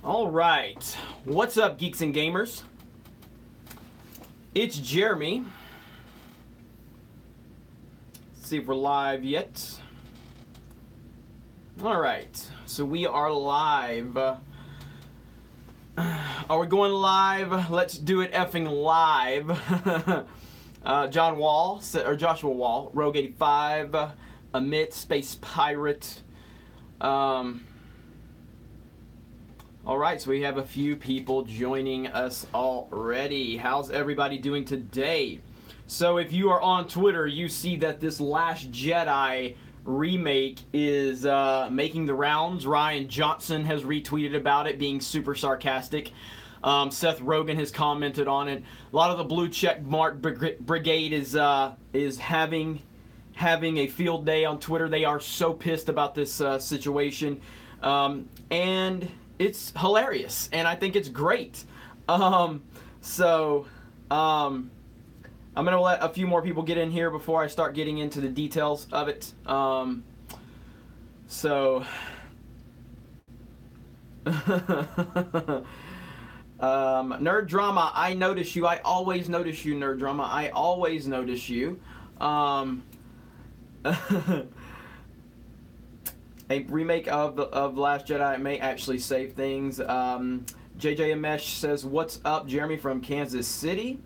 All right. What's up, geeks and gamers? It's Jeremy. Let's see if we're live yet. All right. So we are live. Are we going live? Let's do it effing live. John Wall, or Joshua Wall, Rogue 85, Amit, Space Pirate. All right, so we have a few people joining us already. How's everybody doing today? So if you are on Twitter, you see that this Last Jedi remake is making the rounds. Ryan Johnson has retweeted about it, being super sarcastic. Seth Rogen has commented on it. A lot of the blue check mark brigade is having a field day on Twitter. They are so pissed about this situation, and it's hilarious, and I think it's great. I'm gonna let a few more people get in here before I start getting into the details of it. Nerd Drama, I notice you. I always notice you, Nerd Drama. I always notice you. A remake of Last Jedi may actually save things. JJ Amesh says, "What's up, Jeremy from Kansas City?"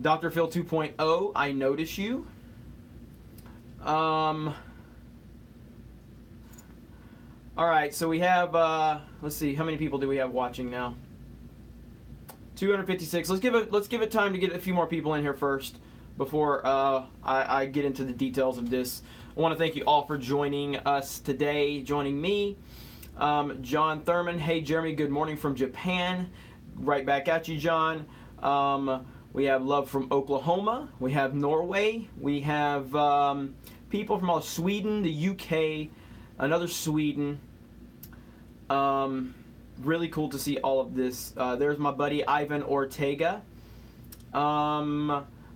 Dr. Phil 2.0, I notice you. All right, so we have let's see, how many people do we have watching now? 256. Let's give it time to get a few more people in here first before I get into the details of this. I want to thank you all for joining us today, joining me. John Thurman, hey Jeremy, good morning from Japan. Right back at you, John. We have love from Oklahoma. We have Norway. We have people from all Sweden, the UK, another Sweden. Really cool to see all of this. There's my buddy Ivan Ortega.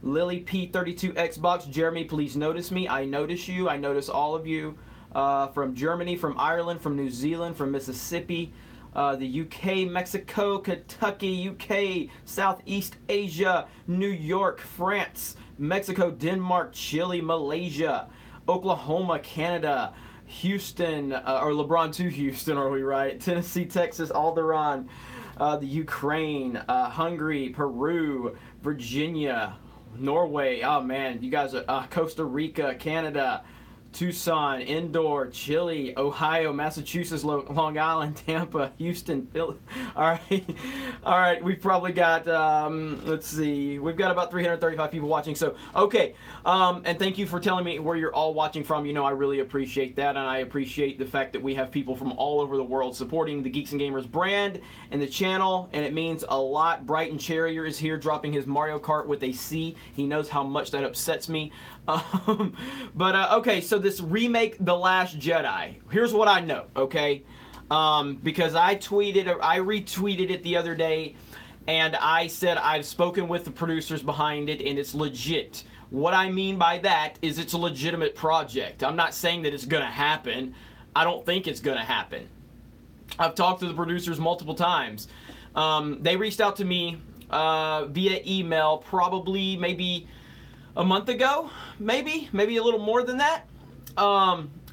Lily P32 Xbox, Jeremy, please notice me. I notice you. I notice all of you. From Germany, from Ireland, from New Zealand, from Mississippi, the UK, Mexico, Kentucky, UK, Southeast Asia, New York, France, Mexico, Denmark, Chile, Malaysia, Oklahoma, Canada, Houston, or LeBron to Houston, are we right? Tennessee, Texas, Alderaan, the Ukraine, Hungary, Peru, Virginia, Norway, oh man, you guys are Costa Rica, Canada, Tucson, Indoor, Chile, Ohio, Massachusetts, Long Island, Tampa, Houston, Philly. All right. We've probably got let's see, we've got about 335 people watching. So okay, and thank you for telling me where you're all watching from. You know, I really appreciate that, and I appreciate the fact that we have people from all over the world supporting the Geeks and Gamers brand and the channel, and it means a lot. Brighton Charrier is here, dropping his Mario Kart with a C. He knows how much that upsets me. Okay, so this remake, The Last Jedi. Here's what I know, okay? Because I retweeted it the other day, and I said I've spoken with the producers behind it, and it's legit. What I mean by that is it's a legitimate project. I'm not saying that it's gonna happen. I don't think it's gonna happen. I've talked to the producers multiple times. They reached out to me via email, probably maybe a month ago, maybe a little more than that.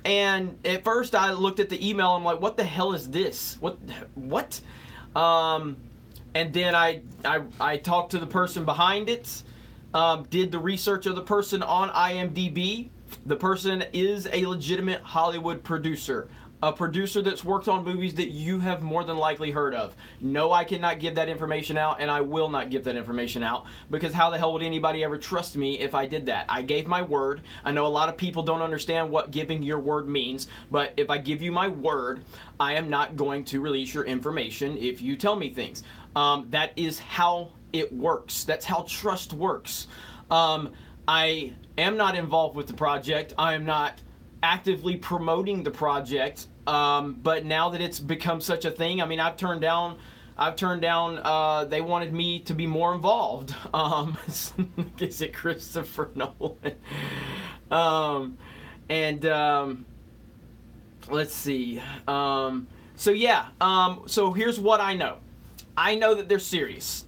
And at first I looked at the email, I'm like, what the hell is this? What? And then I talked to the person behind it, did the research of the person on IMDb. The person is a legitimate Hollywood producer. A producer that's worked on movies that you have more than likely heard of. No, I cannot give that information out, and I will not give that information out, because how the hell would anybody ever trust me if I did that? I gave my word. I know a lot of people don't understand what giving your word means, but if I give you my word, I am not going to release your information if you tell me things. That is how it works. That's how trust works. I am not involved with the project. I am not actively promoting the project. But now that it's become such a thing, I mean, I've turned down, they wanted me to be more involved. Is it Christopher Nolan? Let's see. So yeah, so here's what I know. I know that they're serious.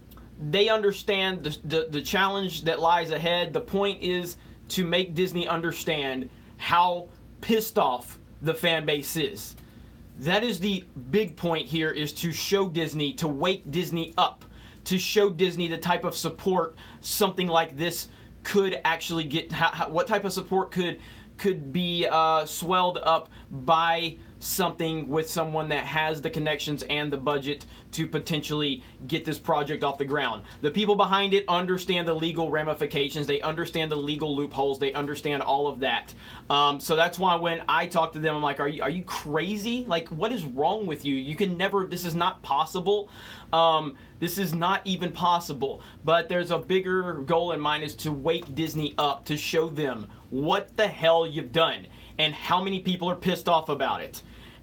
They understand the challenge that lies ahead. The point is to make Disney understand how pissed off the fan base is. That is the big point here, is to show Disney, to wake Disney up, to show Disney the type of support something like this could actually get, what type of support could be swelled up by something with someone that has the connections and the budget to potentially get this project off the ground. The people behind it understand the legal ramifications. They understand the legal loopholes. They understand all of that. So that's why when I talk to them, I'm like, are you crazy? Like, what is wrong with you? You can never, this is not possible. This is not even possible. But there's a bigger goal in mind, is to wake Disney up, to show them what the hell you've done and how many people are pissed off about it.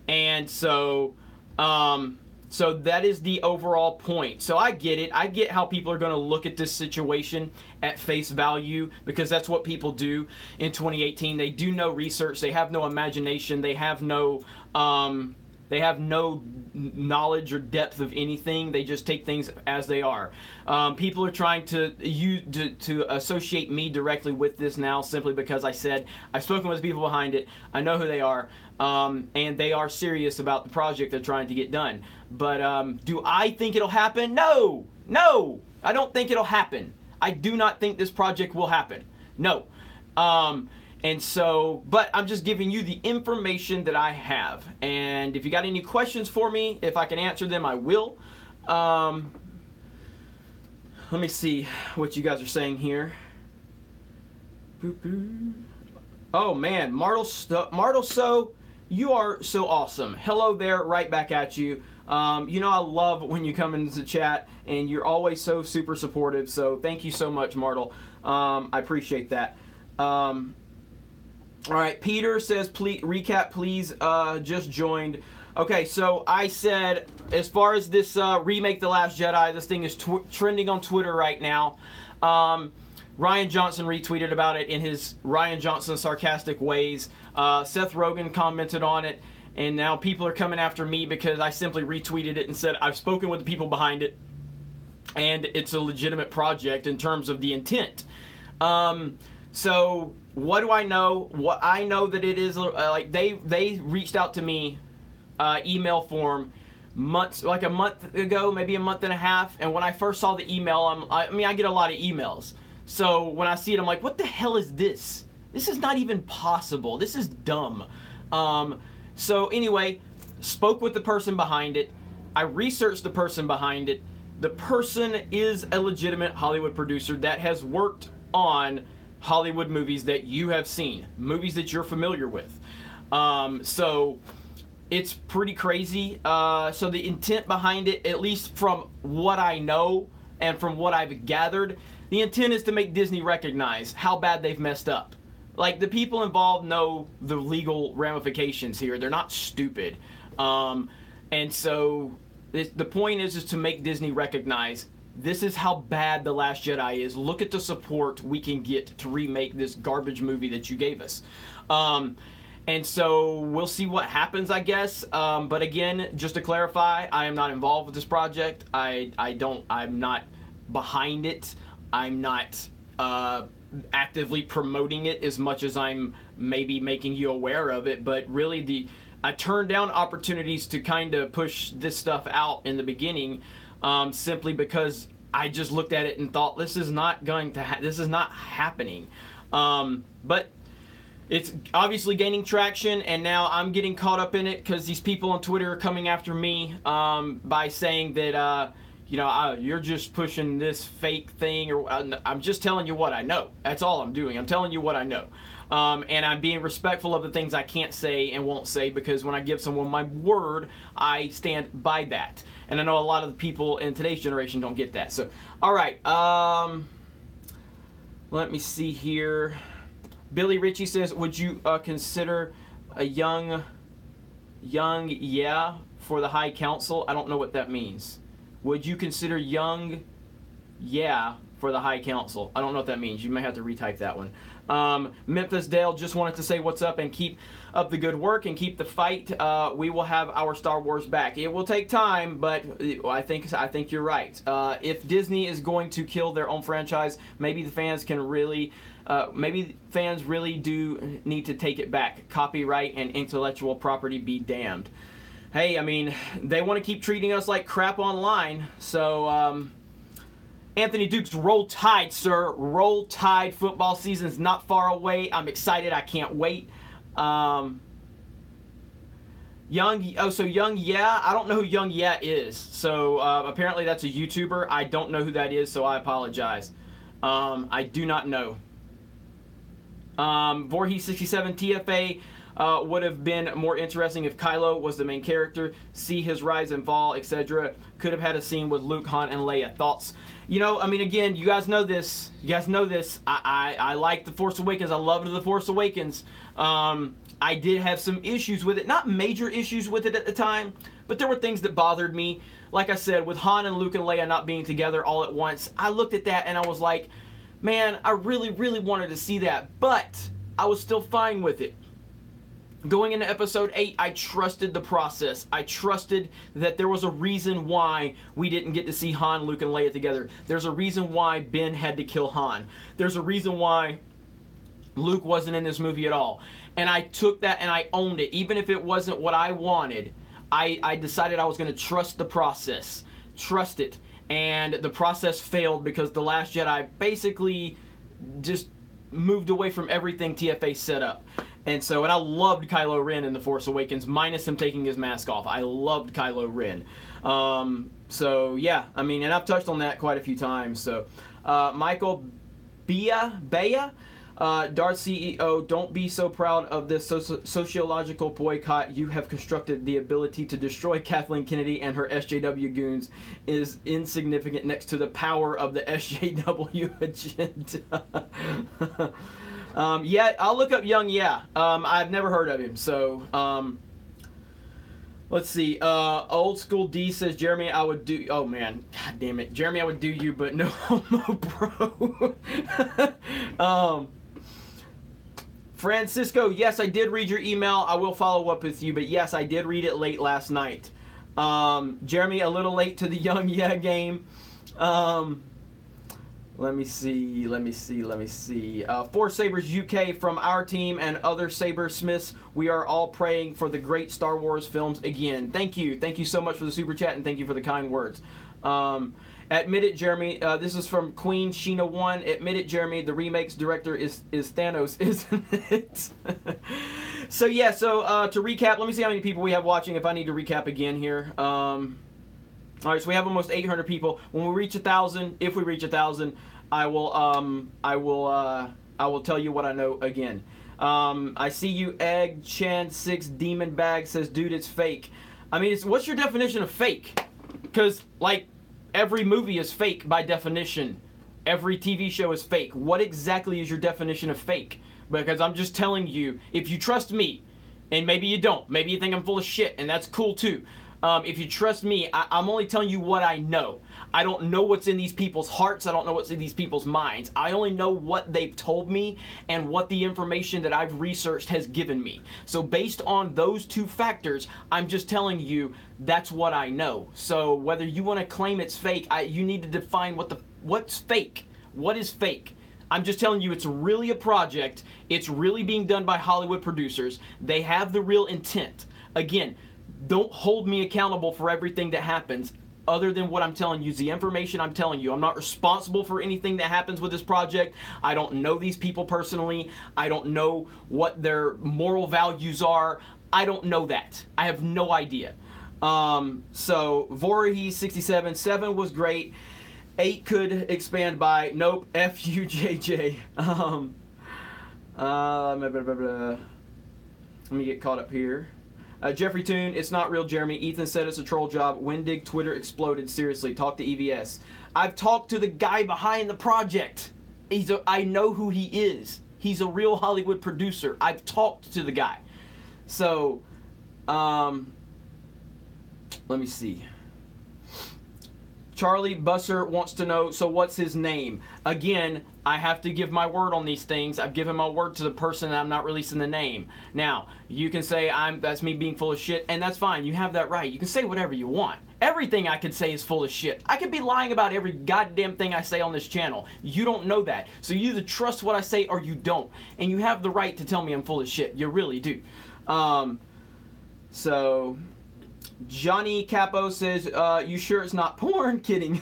And so so that is the overall point. So I get it. I get how people are going to look at this situation at face value, because that's what people do in 2018. They do no research. They have no imagination. They have no knowledge or depth of anything. They just take things as they are. People are trying to associate me directly with this now, simply because I said I've spoken with people behind it. I know who they are, and they are serious about the project they're trying to get done. But do I think it'll happen? No, I don't think it'll happen. I do not think this project will happen. No. And so, but I'm just giving you the information that I have. And if you got any questions for me, if I can answer them, I will. Let me see what you guys are saying here. Oh man, Martel So, you are so awesome. Hello there, right back at you. You know I love when you come into the chat, and you're always so super supportive. So thank you so much, Martel. I appreciate that. All right, Peter says, please recap, please. Just joined. Okay, so I said, as far as this remake, The Last Jedi, this thing is trending on Twitter right now. Ryan Johnson retweeted about it in his Ryan Johnson sarcastic ways. Seth Rogen commented on it, and now people are coming after me because I simply retweeted it and said I've spoken with the people behind it, and it's a legitimate project in terms of the intent. So what do I know? What I know that it is like they reached out to me, email form, like a month ago, maybe a month and a half. And when I first saw the email, I get a lot of emails. So when I see it, I'm like, what the hell is this? This is not even possible. This is dumb. So anyway, spoke with the person behind it. I researched the person behind it. The person is a legitimate Hollywood producer that has worked on Hollywood movies that you have seen, movies that you're familiar with. So it's pretty crazy. So the intent behind it, at least from what I know and from what I've gathered, the intent is to make Disney recognize how bad they've messed up. Like, the people involved know the legal ramifications here. They're not stupid. And so the point is to make Disney recognize this is how bad The Last Jedi is. Look at the support we can get to remake this garbage movie that you gave us. And so we'll see what happens, I guess. But again, just to clarify, I am not involved with this project. I'm not behind it. I'm not actively promoting it as much as I'm maybe making you aware of it. But really, I turned down opportunities to kind of push this stuff out in the beginning, simply because I just looked at it and thought, this is not going to this is not happening. But it's obviously gaining traction, and now I'm getting caught up in it because these people on Twitter are coming after me by saying that you're just pushing this fake thing, or I'm just telling you what I know. That's all I'm doing. I'm telling you what I know. And I'm being respectful of the things I can't say and won't say, because when I give someone my word, I stand by that. And I know a lot of the people in today's generation don't get that. So, all right. Let me see here. Billy Ritchie says, would you consider a young yeah for the High Council? I don't know what that means. Would you consider young yeah for the High Council. I don't know what that means. You may have to retype that one. Memphis Dale just wanted to say what's up and keep up the good work and keep the fight. We will have our Star Wars back. It will take time, but I think you're right. If Disney is going to kill their own franchise, maybe the fans can really, maybe fans really do need to take it back. Copyright and intellectual property be damned. Hey, I mean, they want to keep treating us like crap online, so. Anthony Dukes, roll tide, sir. Roll tide. Football season's not far away. I'm excited. I can't wait. Young, yeah. I don't know who Young Yeah is. So apparently that's a YouTuber. I don't know who that is, so I apologize. I do not know. Voorhees67 TFA would have been more interesting if Kylo was the main character. See his rise and fall, etc. Could have had a scene with Luke, Han, and Leia. Thoughts? You know, I mean, again, you guys know this. I like The Force Awakens. I loved The Force Awakens. I did have some issues with it. Not major issues with it at the time, but there were things that bothered me. Like I said, with Han and Luke and Leia not being together all at once, I looked at that and I was like, man, I really, really wanted to see that. But I was still fine with it. Going into episode 8, I trusted the process. I trusted that there was a reason why we didn't get to see Han, Luke, and Leia together. There's a reason why Ben had to kill Han. There's a reason why Luke wasn't in this movie at all. And I took that and I owned it. Even if it wasn't what I wanted, I decided I was going to trust the process. Trust it. And the process failed because The Last Jedi basically just moved away from everything TFA set up. And I loved Kylo Ren in The Force Awakens, minus him taking his mask off. I loved Kylo Ren. So, yeah, I mean, and I've touched on that quite a few times. So, Michael Bea, Darth CEO, don't be so proud of this sociological boycott. You have constructed. The ability to destroy Kathleen Kennedy and her SJW goons is insignificant next to the power of the SJW agenda. Yeah, I'll look up Young Yeah. I've never heard of him, so let's see. Old School D says, Jeremy, I would do. Oh man, god damn it, Jeremy, I would do you, but no homo, bro. Francisco, yes, I did read your email. I will follow up with you, but yes, I did read it late last night. Jeremy, a little late to the Young Yeah game. Let me see. Force Sabers UK, from our team and other Saber Smiths, we are all praying for the great Star Wars films again. Thank you. Thank you so much for the super chat, and thank you for the kind words. Admit it, Jeremy. This is from Queen Sheena 1. Admit it, Jeremy. The remake's director is Thanos, isn't it? So, yeah. So, to recap, let me see how many people we have watching if I need to recap again here. All right, so we have almost 800 people. When we reach 1,000, if we reach 1,000, I will tell you what I know again. I see you, Egg Chan 6 Demon Bag says, dude, it's fake. I mean, what's your definition of fake? Because like every movie is fake by definition. Every TV show is fake. What exactly is your definition of fake? Because I'm just telling you, if you trust me, and maybe you don't, maybe you think I'm full of shit, and that's cool too. If you trust me, I'm only telling you what I know. I don't know what's in these people's hearts. I don't know what's in these people's minds. I only know what they've told me and what the information that I've researched has given me. So based on those two factors, I'm just telling you that's what I know. So whether you want to claim it's fake, you need to define what's fake. What is fake? I'm just telling you it's really a project. It's really being done by Hollywood producers. They have the real intent. Again, don't hold me accountable for everything that happens other than what I'm telling you, the information I'm telling you. I'm not responsible for anything that happens with this project. I don't know these people personally. I don't know what their moral values are. I don't know that. I have no idea. So, Voorhees 67, 7 was great. 8 could expand by, nope, FUJJ. Let me get caught up here. Jeffrey Toon, it's not real, Jeremy. Ethan said it's a troll job. Wendig Twitter exploded. Seriously, talk to EVS. I've talked to the guy behind the project. I know who he is. He's a real Hollywood producer. I've talked to the guy. So, let me see. Charlie Busser wants to know, so what's his name? Again, I have to give my word on these things. I've given my word to the person, and I'm not releasing the name. Now, you can say that's me being full of shit, and that's fine. You have that right. You can say whatever you want. Everything I could say is full of shit. I could be lying about every goddamn thing I say on this channel. You don't know that. So you either trust what I say or you don't. And you have the right to tell me I'm full of shit. You really do. So... Johnny Capo says, you sure it's not porn? Kidding.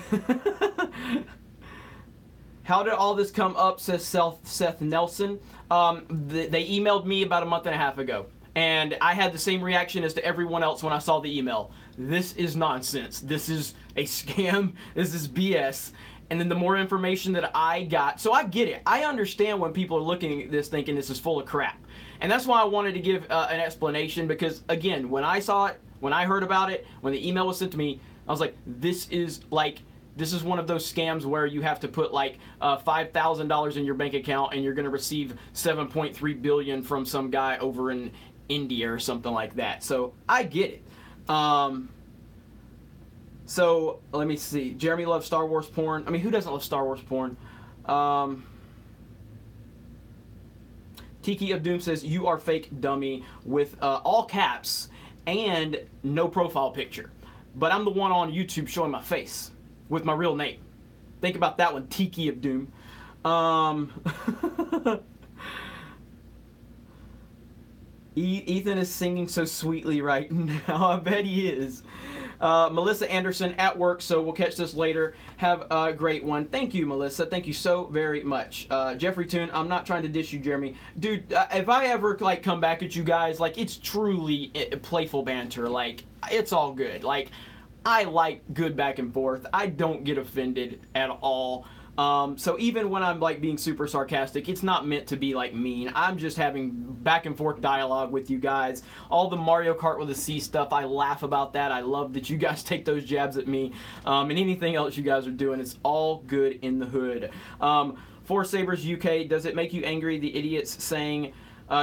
How did all this come up, says Seth Nelson. They emailed me about a month and a half ago, and I had the same reaction as to everyone else when I saw the email. This is nonsense. This is a scam. This is BS. And then the more information that I got, so I get it. I understand when people are looking at this thinking this is full of crap. And that's why I wanted to give an explanation, because, again, when I saw it, when I heard about it, when the email was sent to me, I was like, this is one of those scams where you have to put like $5,000 in your bank account and you're going to receive $7.3 billion from some guy over in India or something like that. So I get it. So let me see. Jeremy loves Star Wars porn. I mean, who doesn't love Star Wars porn? Tiki of Doom says, you are fake dummy, with all caps and no profile picture. But I'm the one on YouTube showing my face with my real name. Think about that one, Tiki of Doom. Ethan is singing so sweetly right now. I bet he is. Melissa Anderson at work, so we'll catch this later. Have a great one. Thank you, Melissa. Thank you so very much. Jeffrey Toon, I'm not trying to dish you, Jeremy. Dude, if I ever like come back at you guys, like, it's truly playful banter. Like, it's all good. Like, I like good back and forth. I don't get offended at all. So even when I'm like being super sarcastic, it's not meant to be like mean. I'm just having back and forth dialogue with you guys. All the Mario Kart with a C stuff, I laugh about that. I love that you guys take those jabs at me. And anything else you guys are doing, it's all good in the hood. Four Sabres UK, does it make you angry, the idiots saying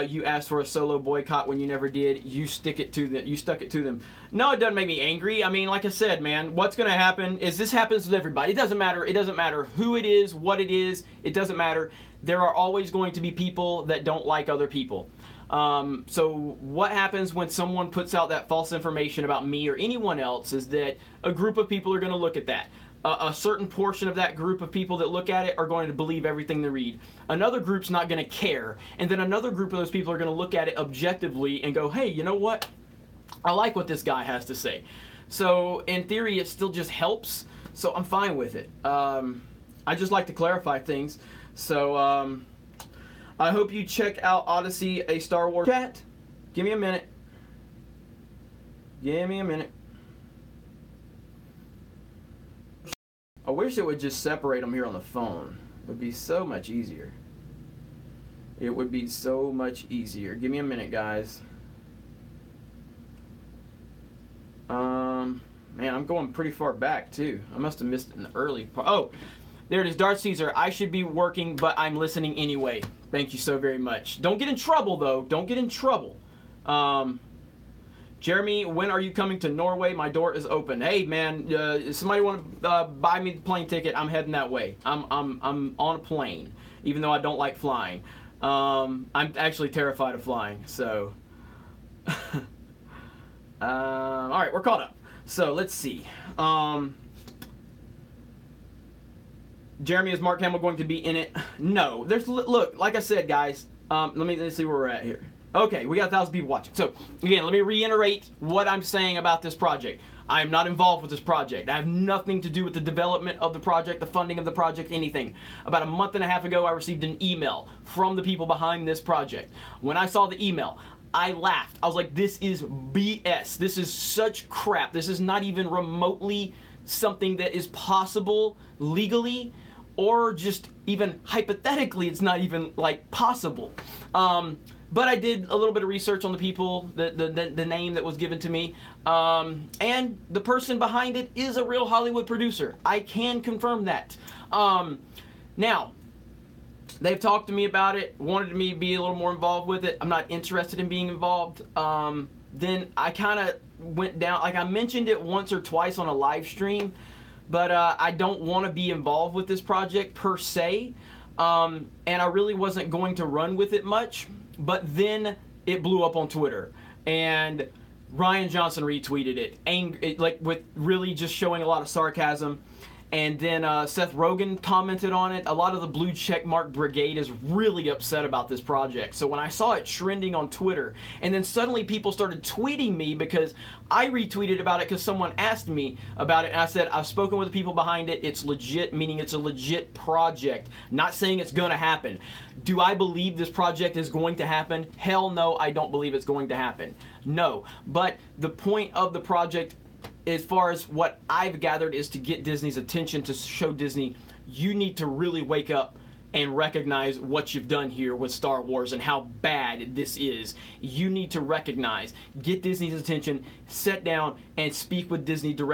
you asked for a solo boycott when you never did? You stuck it to them. No, it doesn't make me angry. I mean, like I said, man, what's going to happen is this happens with everybody. It doesn't matter. It doesn't matter who it is, what it is. It doesn't matter. There are always going to be people that don't like other people. So what happens when someone puts out that false information about me or anyone else is that a group of people are going to look at that. A certain portion of that group of people that look at it are going to believe everything they read. Another group's not going to care. And then another group of those people are going to look at it objectively and go, hey, you know what? I like what this guy has to say. So in theory, it still just helps. So I'm fine with it. I just like to clarify things. So I hope you check out Odyssey, a Star Wars chat. Give me a minute. Give me a minute. I wish it would just separate them here on the phone. It would be so much easier. It would be so much easier. Give me a minute, guys. Man, I'm going pretty far back, too. I must have missed it in the early part. Oh, there it is. Darth Caesar, I should be working, but I'm listening anyway. Thank you so very much. Don't get in trouble, though. Don't get in trouble. Jeremy, when are you coming to Norway? My door is open. Hey, man, if somebody want to buy me the plane ticket, I'm heading that way. I'm on a plane, even though I don't like flying. I'm actually terrified of flying, so... all right, we're caught up. So let's see. Jeremy, is Mark Hamill going to be in it? No. Look, like I said, guys. Let's see where we're at here. Okay, we got 1,000 people watching. So again, let me reiterate what I'm saying about this project. I am not involved with this project. I have nothing to do with the development of the project, the funding of the project, anything. About a month and a half ago, I received an email from the people behind this project. When I saw the email, I laughed. I was like, this is BS. This is such crap. This is not even remotely something that is possible legally, or just even hypothetically, it's not even like possible. But I did a little bit of research on the people, the name that was given to me, and the person behind it is a real Hollywood producer. I can confirm that. Now, they've talked to me about it, wanted me to be a little more involved with it. I'm not interested in being involved. Then I kind of went down, like I mentioned it once or twice on a live stream, but I don't want to be involved with this project per se, and I really wasn't going to run with it much. But then it blew up on Twitter, and Ryan Johnson retweeted it, like with really just showing a lot of sarcasm. And then Seth Rogen commented on it. A lot of the blue checkmark brigade is really upset about this project. So when I saw it trending on Twitter, and then suddenly people started tweeting me because I retweeted about it because someone asked me about it, and I said, I've spoken with the people behind it. It's legit, meaning it's a legit project. Not saying it's going to happen. Do I believe this project is going to happen? Hell no, I don't believe it's going to happen. No. But the point of the project, as far as what I've gathered, is to get Disney's attention, to show Disney, you need to really wake up and recognize what you've done here with Star Wars and how bad this is. You need to recognize, get Disney's attention, sit down and speak with Disney directly.